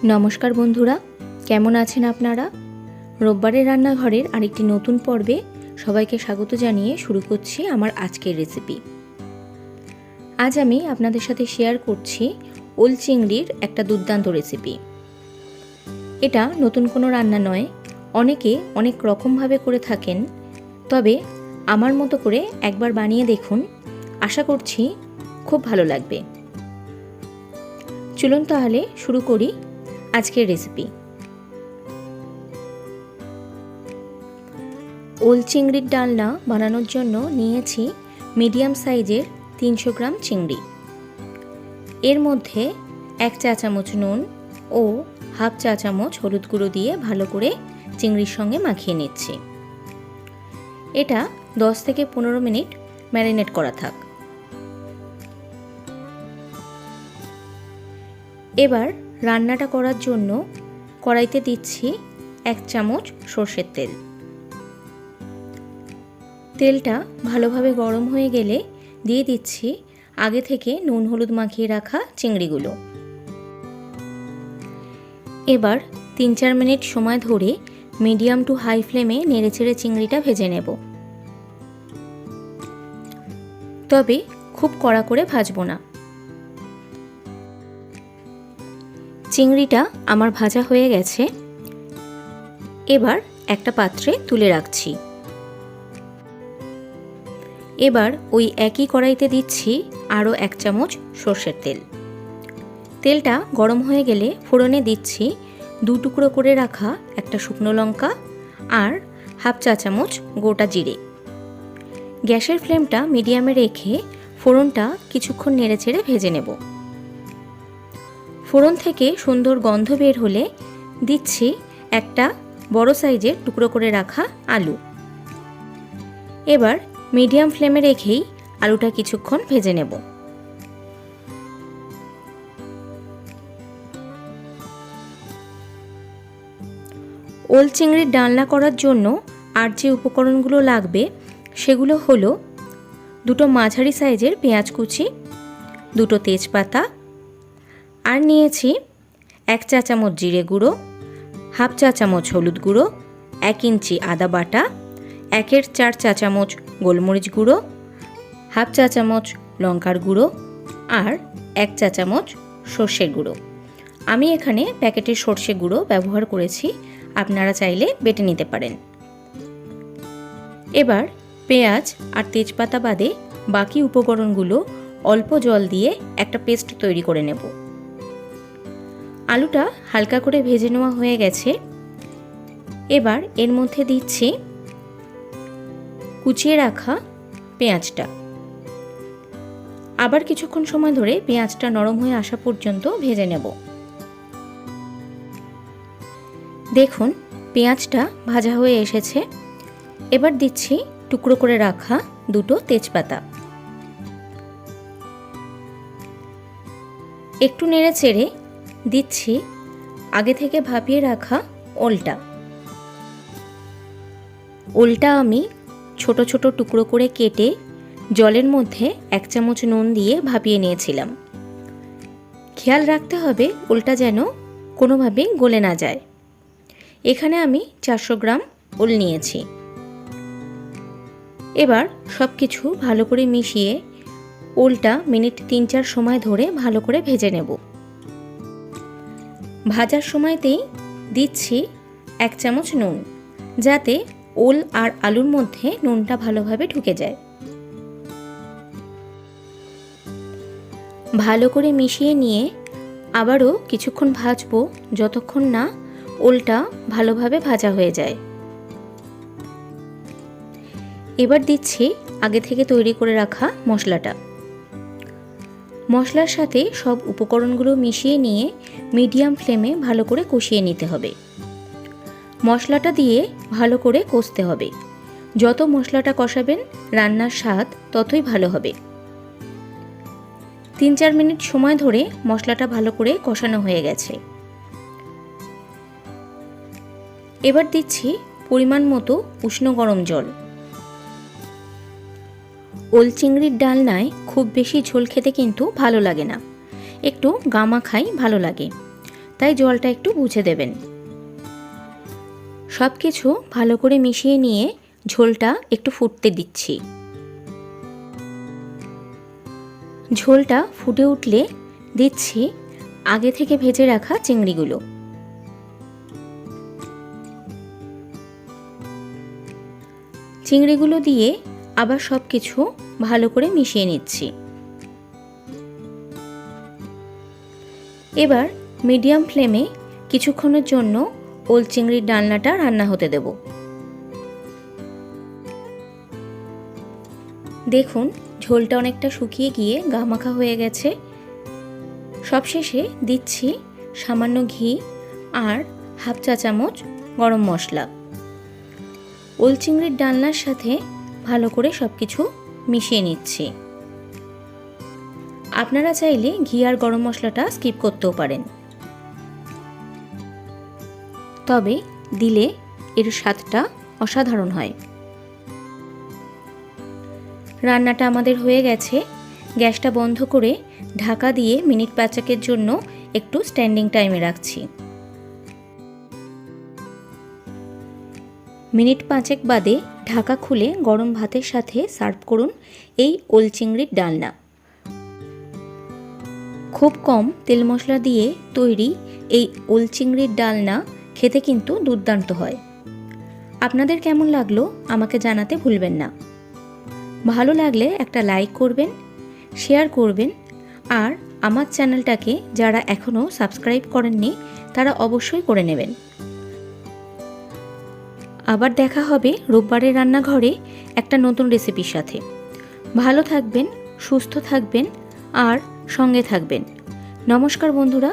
নমস্কার বন্ধুরা, কেমন আছেন আপনারা? রোববারের রান্নাঘরের আরেকটি নতুন পর্বে সবাইকে স্বাগত জানিয়ে শুরু করছি আমার আজকের রেসিপি। আজ আমি আপনাদের সাথে শেয়ার করছি ওল চিংড়ির একটা দুর্দান্ত রেসিপি। এটা নতুন কোনো রান্না নয়, অনেকে অনেক রকমভাবে করে থাকেন, তবে আমার মতো করে একবার বানিয়ে দেখুন, আশা করছি খুব ভালো লাগবে। চলুন তাহলে শুরু করি আজকের রেসিপি। ওল চিংড়ির ডালনা বানানোর জন্য নিয়েছি মিডিয়াম সাইজের 300 গ্রাম চিংড়ি। এর মধ্যে 1 চা চামচ নুন ও হাফ চা চামচ হলুদ গুঁড়ো দিয়ে ভালো করে চিংড়ির সঙ্গে মাখিয়ে নিচ্ছি। এটা 10 থেকে 15 মিনিট ম্যারিনেট করা থাক। এবার রান্নাটা করার জন্য কড়াইতে দিচ্ছি 1 চামচ সর্ষের তেল। তেলটা ভালোভাবে গরম হয়ে গেলে দিয়ে দিচ্ছি আগে থেকে নুন হলুদ মাখিয়ে রাখা চিংড়িগুলো। এবার 3-4 মিনিট সময় ধরে মিডিয়াম টু হাই ফ্লেমে নেড়েচেড়ে চিংড়িটা ভেজে নেব, তবে খুব কড়া করে ভাজবো না। চিংড়িটা আমার ভাজা হয়ে গেছে, এবার একটা পাত্রে তুলে রাখছি। এবার ওই একই কড়াইতে দিচ্ছি আরও 1 চামচ সর্ষের তেল। তেলটা গরম হয়ে গেলে ফোড়নে দিচ্ছি 2 টুকরো করে রাখা একটা শুকনো লঙ্কা আর হাফ চা চামচ গোটা জিরে। গ্যাসের ফ্লেমটা মিডিয়ামে রেখে ফোড়নটা কিছুক্ষণ নেড়েচেড়ে ভেজে নেব। ফোড়ন থেকে সুন্দর গন্ধ বের হলে দিচ্ছি একটা বড় সাইজের টুকরো করে রাখা আলু। এবার মিডিয়াম ফ্লেমে রেখেই আলুটা কিছুক্ষণ ভেজে নেব। ওল চিংড়ির ডালনা করার জন্য আর যে উপকরণগুলো লাগবে সেগুলো হলো 2 মাঝারি সাইজের পেঁয়াজ কুচি, 2 তেজপাতা, আর নিয়েছি 1 চা চামচ জিরে গুঁড়ো, হাফ চা চামচ হলুদ গুঁড়ো, 1 ইঞ্চি আদা বাটা, 1/4 চা চামচ গোলমরিচ গুঁড়ো, হাফ চা চামচ লঙ্কার গুঁড়ো আর 1 চা চামচ সর্ষের গুঁড়ো। আমি এখানে প্যাকেটের সর্ষে গুঁড়ো ব্যবহার করেছি, আপনারা চাইলে বেটে নিতে পারেন। এবার পেঁয়াজ আর তেজপাতা বাদে বাকি উপকরণগুলো অল্প জল দিয়ে একটা পেস্ট তৈরি করে নেব। আলুটা হালকা করে ভেজে নেওয়া হয়ে গেছে। এবার এর মধ্যে দিচ্ছি কুচিয়ে রাখা পেঁয়াজটা। আবার কিছুক্ষণ সময় ধরে পেঁয়াজটা নরম হয়ে আসা পর্যন্ত ভেজে নেব। দেখুন পেঁয়াজটা ভাজা হয়ে এসেছে। এবার দিচ্ছি টুকরো করে রাখা 2 তেজপাতা। একটু নেড়ে চেড়ে দিচ্ছি আগে থেকে ভাপিয়ে রাখা ওলটা। ওলটা আমি ছোট ছোট টুকরো করে কেটে জলের মধ্যে 1 চামচ নুন দিয়ে ভাপিয়ে নিয়েছিলাম। খেয়াল রাখতে হবে ওলটা যেন কোনোভাবে গলে না যায়। এখানে আমি 400 গ্রাম ওল নিয়েছি। এবার সব কিছু ভালো করে মিশিয়ে ওলটা মিনিট 3-4 সময় ধরে ভালো করে ভেজে নেব। ভাজার সময়তেই দিচ্ছি 1 চামচ নুন, যাতে ওল আর আলুর মধ্যে নুনটা ভালোভাবে ঢুকে যায়। ভালো করে মিশিয়ে নিয়ে আবারও কিছুক্ষণ ভাজবো, যতক্ষণ না ওলটা ভালোভাবে ভাজা হয়ে যায়। এবার দিচ্ছি আগে থেকে তৈরি করে রাখা মশলাটা। মশলার সাথে সব উপকরণগুলো মিশিয়ে নিয়ে মিডিয়াম ফ্লেমে ভালো করে কষিয়ে নিতে হবে। মশলাটা দিয়ে ভালো করে কষতে হবে। যত মশলাটা কষাবেন রান্নার স্বাদ ততই ভালো হবে। 3-4 মিনিট সময় ধরে মশলাটা ভালো করে কষানো হয়ে গেছে। এবার দিচ্ছি পরিমাণ মতো উষ্ণ গরম জল। ওল চিংড়ির ডালনায় খুব বেশি ঝোল খেতে কিন্তু ভালো লাগে না, একটু গামাখাই ভালো লাগে। তাই জলটা একটু বুঝে দেবেন। সব কিছু ভালো করে মিশিয়ে নিয়ে ঝোলটা একটু ফুটতে দিচ্ছি। ঝোলটা ফুটে উঠলে দিচ্ছি আগে থেকে ভেজে রাখা চিংড়িগুলো। চিংড়িগুলো দিয়ে আবার সব কিছু ভালো করে মিশিয়ে নিচ্ছি। এবার মিডিয়াম ফ্লেমে কিছুক্ষণের জন্য ওল চিংড়ির ডালনাটা রান্না হতে দেব। দেখুন ঝোলটা অনেকটা শুকিয়ে গিয়ে গামাখা হয়ে গেছে। সবশেষে দিচ্ছি সামান্য ঘি আর হাফ চা চামচ গরম মশলা। ওল চিংড়ির ডালনার সাথে ভালো করে সব কিছু মিশিয়ে নিচ্ছি। আপনারা চাইলে ঘি আর গরম মশলাটা স্কিপ করতেও পারেন, তবে দিলে এর স্বাদটা অসাধারণ হয়। রান্নাটা আমাদের হয়ে গেছে। গ্যাসটা বন্ধ করে ঢাকা দিয়ে মিনিট 5 জন্য একটু স্ট্যান্ডিং টাইমে রাখছি। মিনিট 5 বাদে ঢাকা খুলে গরম ভাতের সাথে সার্ভ করুন এই ওল চিংড়ির ডালনা। খুব কম তেল মশলা দিয়ে তৈরি এই ওল চিংড়ির ডালনা খেতে কিন্তু দুর্দান্ত হয়। আপনাদের কেমন লাগলো আমাকে জানাতে ভুলবেন না। ভালো লাগলে একটা লাইক করবেন, শেয়ার করবেন, আর আমার চ্যানেলটাকে যারা এখনও সাবস্ক্রাইব করেননি তারা অবশ্যই করে নেবেন। আবার দেখা হবে রোববারের রান্নাঘরে একটা নতুন রেসিপির সাথে। ভালো থাকবেন, সুস্থ থাকবেন আর সঙ্গে থাকবেন। নমস্কার বন্ধুরা।